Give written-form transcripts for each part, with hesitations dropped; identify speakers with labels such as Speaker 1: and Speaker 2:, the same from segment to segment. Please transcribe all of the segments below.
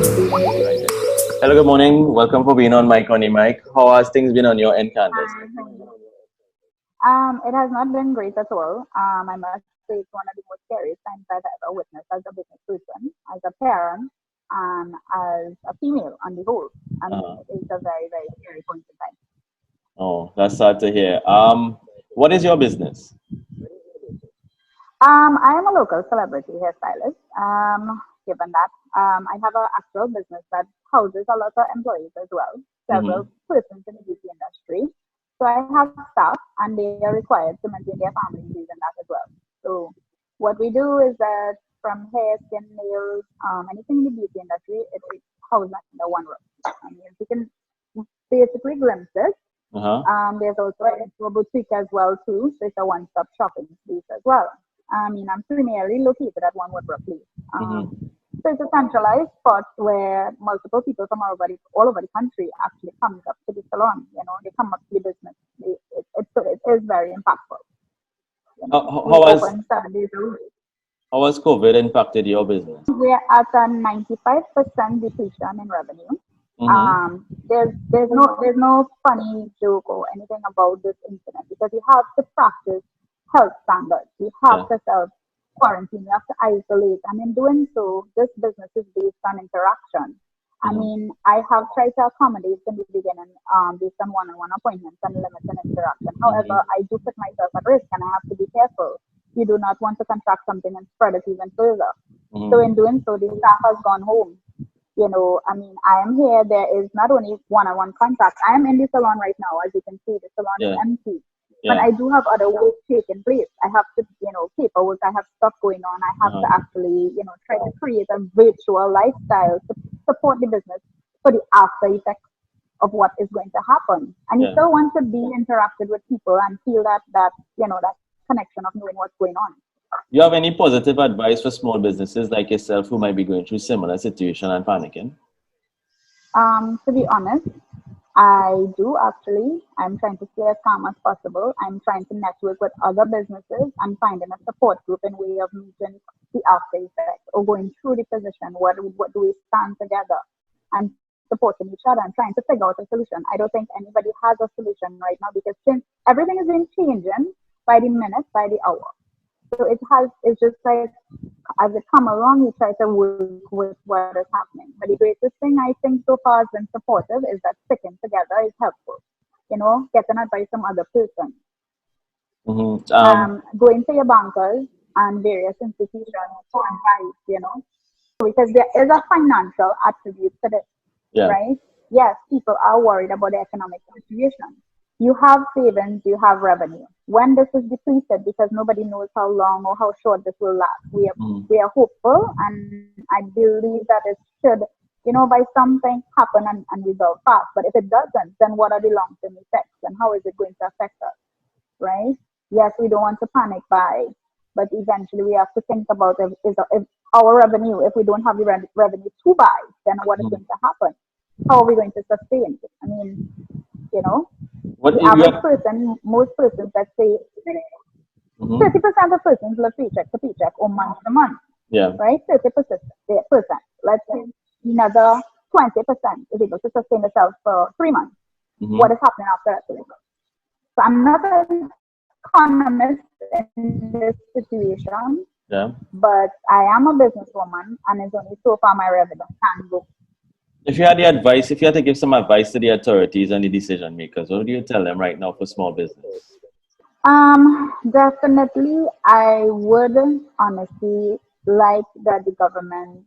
Speaker 1: Right. Hello, good morning. Welcome for being on Mike on the Mic. How has things been on your end, Candice?
Speaker 2: It has not been great at all. I must say it's one of the most scariest times I've ever witnessed as a business person, as a parent, and as a female on the whole. I mean,
Speaker 1: Uh,
Speaker 2: it's a very, very scary point in time.
Speaker 1: oh, that's sad to hear. What is your business?
Speaker 2: I am a local celebrity hairstylist. Given that, I have an actual business that houses a lot of employees as well,
Speaker 1: Mm-hmm.
Speaker 2: several persons in the beauty industry. So I have staff, and they are required to maintain their families using that as well. So what we do is that from hair, skin, nails, anything in the beauty industry, it houses under one roof. I mean, you can basically glimpse it.
Speaker 1: Uh-huh.
Speaker 2: There's also a boutique as well too, so it's a one-stop shopping space as well. I mean, I'm primarily located at One Woodbrook Place.
Speaker 1: Mm-hmm.
Speaker 2: So it's a centralized spot where multiple people from all over the country actually comes up to the salon. You know, they come up to the business. It is very impactful. You
Speaker 1: How,
Speaker 2: know,
Speaker 1: how
Speaker 2: we
Speaker 1: how has
Speaker 2: open 7 days a week.
Speaker 1: how has COVID impacted your business?
Speaker 2: We're at a 95% depletion in revenue.
Speaker 1: Mm-hmm.
Speaker 2: There's no funny joke or anything about this incident because you have to practice health standards. You have
Speaker 1: Yeah.
Speaker 2: to self quarantine. You have to isolate, and in doing so, this business is based on interaction. I
Speaker 1: Mm-hmm.
Speaker 2: mean, I have tried to accommodate in the beginning based on one-on-one appointments and limited interaction.
Speaker 1: Mm-hmm.
Speaker 2: However, I do put myself at risk, and I have to be careful. You do not want to contract something and spread it even further. So
Speaker 1: Mm-hmm.
Speaker 2: in doing so, the staff has gone home. I mean, I am here. There is not only one-on-one contact. I am in the salon right now. As you can see, the salon is
Speaker 1: Yeah.
Speaker 2: empty. But
Speaker 1: Yeah.
Speaker 2: I do have other work taking place. I have to, paperwork. I have stuff going on. I have to
Speaker 1: Uh-huh.
Speaker 2: actually, try to create a virtual lifestyle to support the business for the after effects of what is going to happen. And you
Speaker 1: Yeah.
Speaker 2: still want to be interacted with people and feel that connection of knowing what's going on.
Speaker 1: You have any positive advice for small businesses like yourself who might be going through similar situation and panicking?
Speaker 2: To be honest, I do actually. I'm trying to stay as calm as possible. I'm trying to network with other businesses and finding a support group in way of meeting the after effects or going through the position. What do we stand together and supporting each other and trying to figure out a solution. I don't think anybody has a solution right now because since everything is been changing by the minute, by the hour. So it's just like as it come along, you try to work with what is happening. But the greatest thing I think so far has been supportive is that sticking together is helpful. Getting advice from other persons,
Speaker 1: Mm-hmm.
Speaker 2: going to your bankers and various institutions for advice, because there is a financial attribute to this,
Speaker 1: Yeah.
Speaker 2: right? Yes, people are worried about the economic situation. You have savings, you have revenue. When this is depleted, because nobody knows how long or how short this will last, we are
Speaker 1: Mm-hmm.
Speaker 2: we are hopeful, and I believe that it should, by something happen and resolve fast. But if it doesn't, then what are the long-term effects, and how is it going to affect us, right? Yes, we don't want to panic buy, but eventually we have to think about if our revenue, if we don't have the revenue to buy, then what is
Speaker 1: Mm-hmm.
Speaker 2: going to happen? How are we going to sustain it? I mean, you know,
Speaker 1: What
Speaker 2: the
Speaker 1: if you
Speaker 2: average
Speaker 1: have?
Speaker 2: person, most persons, let's say
Speaker 1: Mm-hmm.
Speaker 2: 30% of persons live paycheck to paycheck or month to month,
Speaker 1: Yeah.
Speaker 2: right? 30%. Let's say another 20% is able to sustain itself for 3 months. What
Speaker 1: Mm-hmm.
Speaker 2: is happening after that? So I'm not an economist in this situation,
Speaker 1: Yeah.
Speaker 2: but I am a businesswoman, and it's only so far my revenue can go.
Speaker 1: If you had to give some advice to the authorities and the decision makers, what do you tell them right now for small business?
Speaker 2: Definitely, I would honestly like that the government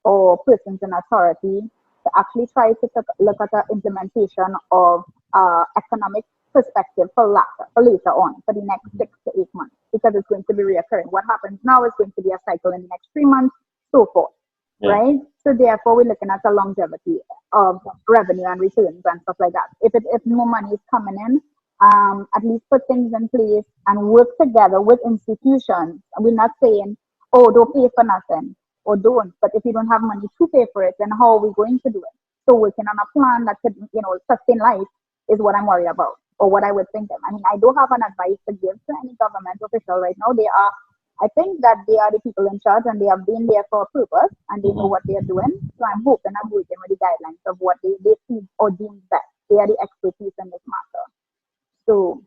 Speaker 2: or persons in authority to actually try to look at the implementation of economic perspective for later on, for the next 6 to 8 months, because it's going to be reoccurring. What happens now is going to be a cycle in the next 3 months, so forth,
Speaker 1: Yeah.
Speaker 2: right? So therefore, we're looking at the longevity of revenue and returns and stuff like that. If more money is coming in, at least put things in place and work together with institutions. We're not saying, oh, don't pay for nothing or don't. But if you don't have money to pay for it, then how are we going to do it? So working on a plan that could, sustain life is what I'm worried about or what I would think of. I mean, I don't have an advice to give to any government official right now. They are I think that they are the people in charge and they have been there for a purpose and they know what they are doing. So I'm hoping I'm working with the guidelines of what they see or deem best. They are the expertise in this matter. So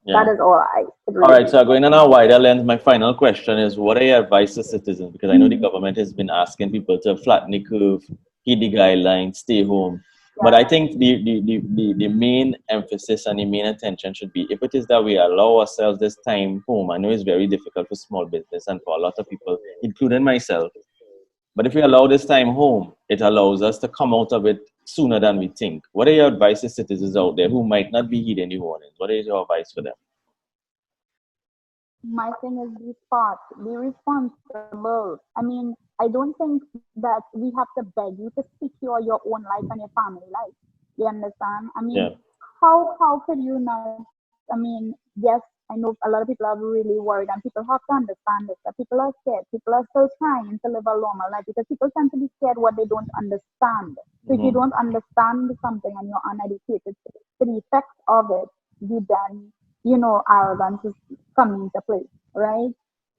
Speaker 2: that is all I could really
Speaker 1: All right, so going on a wider lens, my final question is, what are your advice to citizens? Because I know the government has been asking people to flatten the curve, heed the guidelines, stay home. But I think the main emphasis and the main attention should be, if it is that we allow ourselves this time home, I know it's very difficult for small business and for a lot of people, including myself. But if we allow this time home, it allows us to come out of it sooner than we think. What are your advice to citizens out there who might not be heeding the warnings? What is your advice for them?
Speaker 2: My thing is be smart, be responsible. I mean, I don't think that we have to beg you to secure your own life and your family life. You understand? I mean, how could you not? I mean, yes, I know a lot of people are really worried, and people have to understand this. That people are scared. People are still trying to live a normal life because people tend to be scared what they don't understand. So if you don't understand something and you're uneducated to the effects of it, you then arrogance is coming into play, right?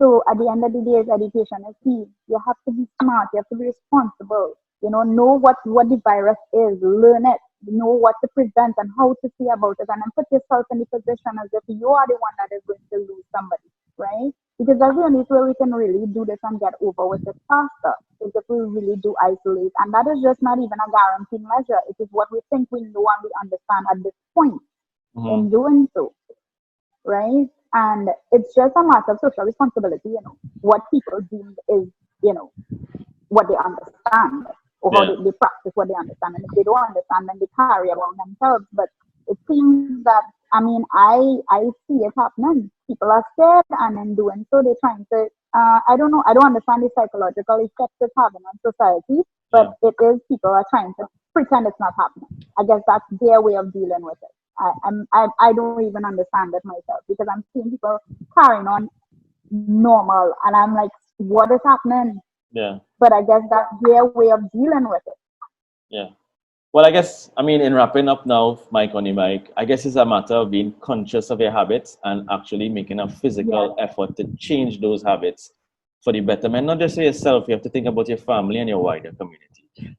Speaker 2: So at the end of the day, education is key. You have to be smart. You have to be responsible. Know what the virus is. Learn it. Know what to prevent and how to see about it. And then put yourself in the position as if you are the one that is going to lose somebody, right? Because that's the only way we can really do this and get over with it faster. Is if we really do isolate. And that is just not even a guaranteed measure. It is what we think we know and we understand at this point in doing so. Right? And it's just a matter of social responsibility, what people deem is, what they understand or how they practice what they understand. And if they don't understand, then they carry around themselves. But it seems that, I mean, I see it happening. People are scared, and in doing so, they're trying to, I don't know, I don't understand the psychological effects it's having on society, but it is people are trying to pretend it's not happening. I guess that's their way of dealing with it. I don't even understand it myself because I'm seeing people carrying on normal and I'm like, what is happening?
Speaker 1: Yeah.
Speaker 2: But I guess that's their way of dealing with it.
Speaker 1: Yeah. Well, I guess, I mean, in wrapping up now, Mike on the mic, I guess it's a matter of being conscious of your habits and actually making a physical effort to change those habits for the betterment, not just for yourself. You have to think about your family and your wider community.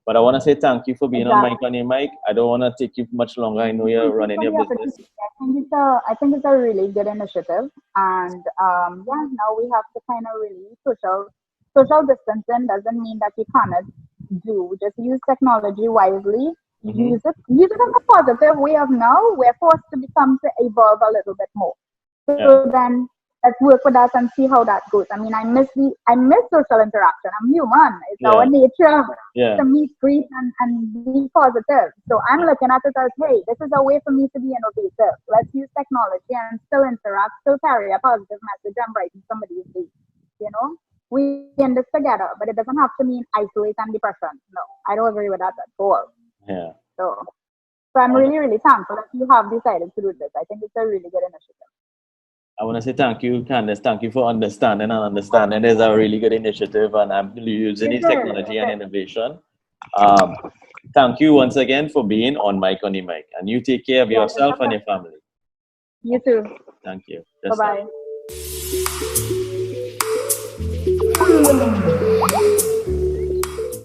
Speaker 1: But I want to say thank you for being on Mike on the mic. I don't want to take you much longer. I know you're running your business.
Speaker 2: I think it's a really good initiative. And now we have to kind of really social distancing doesn't mean that you cannot just use technology wisely. Use it in a positive way of now. We're forced to evolve a little bit more. So then let's work with that and see how that goes. I mean, I miss social interaction. I'm human. It's our nature to meet, greet, and be positive. So I'm looking at it as, hey, this is a way for me to be innovative. Let's use technology and still interact, still carry a positive message and brighten somebody's day. We in this together, but it doesn't have to mean isolate and depression. No, I don't agree with that at all.
Speaker 1: Yeah.
Speaker 2: So I'm really, really thankful that you have decided to do this. I think it's a really good initiative.
Speaker 1: I want to say thank you, Candice. Thank you for understanding there's a really good initiative and I'm using this technology and innovation. Thank you once again for being on Mike on the Mic. And you take care of yourself and your family.
Speaker 2: You too.
Speaker 1: Thank you.
Speaker 2: Bye-bye.